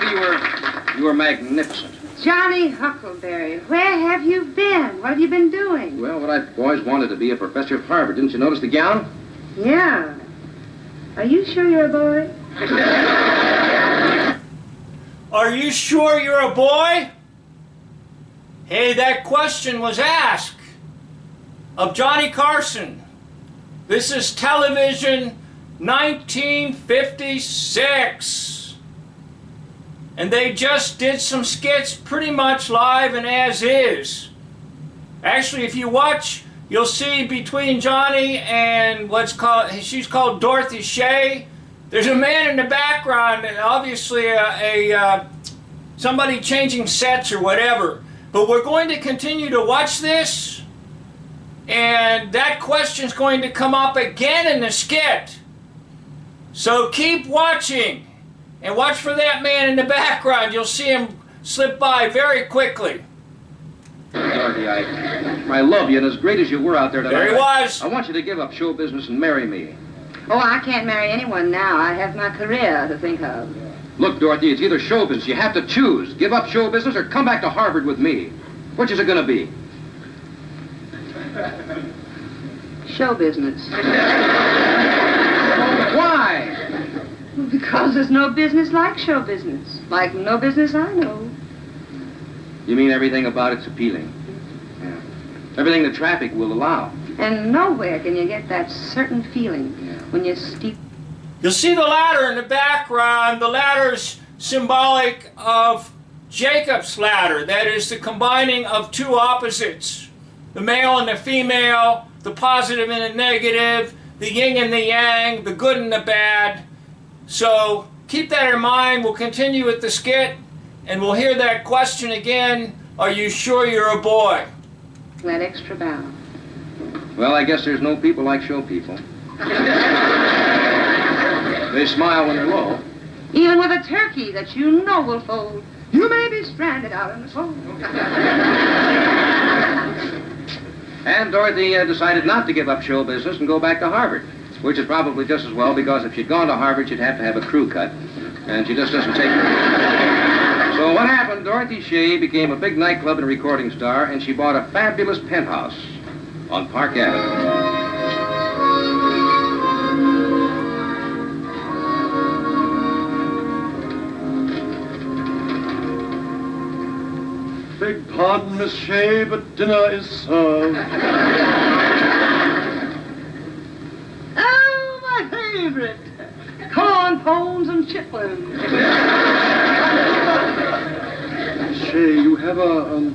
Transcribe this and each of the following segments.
Dorothy, you were magnificent. Johnny Huckleberry, where have you been? What have you been doing? Well, what I've always wanted to be a professor of Harvard. Didn't you notice the gown? Yeah. Are you sure you're a boy? Are you sure you're a boy? Hey, that question was asked of Johnny Carson. This is television 1956. And they just did some skits pretty much live and as is. Actually, if you watch, you'll see between Johnny and she's called Dorothy Shay, there's a man in the background, and obviously somebody changing sets or whatever. But we're going to continue to watch this, and that question's going to come up again in the skit. So keep watching, and watch for that man in the background. You'll see him slip by very quickly. Dorothy, I love you, and as great as you were out there tonight, There he was. I want you to give up show business and marry me. Oh, I can't marry anyone now. I have my career to think of. Look, Dorothy, it's either show business. You have to choose. Give up show business or come back to Harvard with me. Which is it going to be? Show business. Why? Because there's no business like show business. Like no business I know. You mean everything about it's appealing? Yeah. Everything the traffic will allow. And nowhere can you get that certain feeling when you're steep. You'll see the ladder in the background. The ladder's symbolic of Jacob's ladder. That is the combining of two opposites. The male and the female, the positive and the negative, the yin and the yang, the good and the bad. So keep that in mind. We'll continue with the skit, and we'll hear that question again. Are you sure you're a boy? That extra bow. Well, I guess there's no people like show people. They smile when they're low. Even with a turkey that you know will fold, you may be stranded out in the cold. And Dorothy decided not to give up show business and go back to Harvard, which is probably just as well, because if she'd gone to Harvard, she'd have to have a crew cut, and she just doesn't take her. So what happened? Dorothy Shay became a big nightclub and recording star, and she bought a fabulous penthouse on Park Avenue. Beg pardon, Miss Shay, but dinner is served. Oh, my favorite. Corn pones and chitlins. Miss Shay, you have a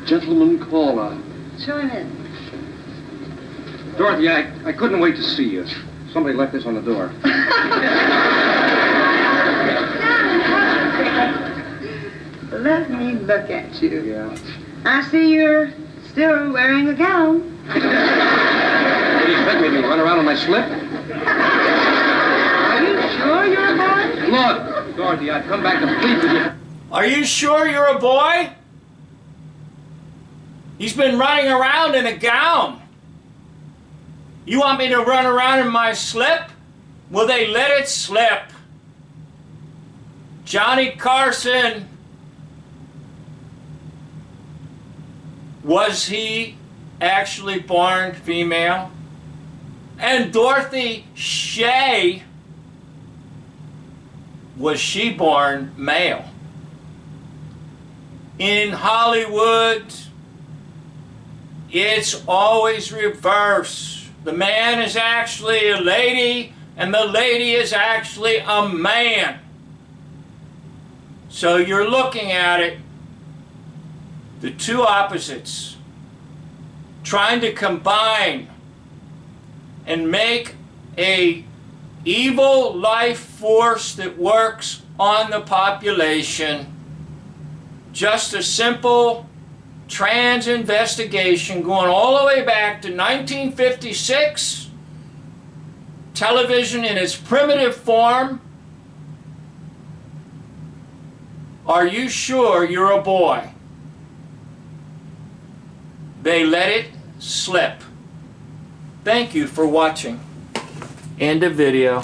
gentleman caller. Show him in. Dorothy, I couldn't wait to see you. Somebody left this on the door. Let me look at you. Yeah. I see you're still wearing a gown. What do you expect me to run around on my slip? Are you sure you're a boy? Look, Dorothy, I've come back to plead with you. Are you sure you're a boy? He's been running around in a gown. You want me to run around in my slip? Will they let it slip? Johnny Carson, was he actually born female? And Dorothy Shay, was she born male? In Hollywood, it's always reverse. The man is actually a lady, and the lady is actually a man. So you're looking at it, the two opposites, trying to combine and make a evil life force that works on the population. Just a simple trans investigation going all the way back to 1956. Television in its primitive form. Are you sure you're a boy? They let it slip. Thank you for watching. End of video.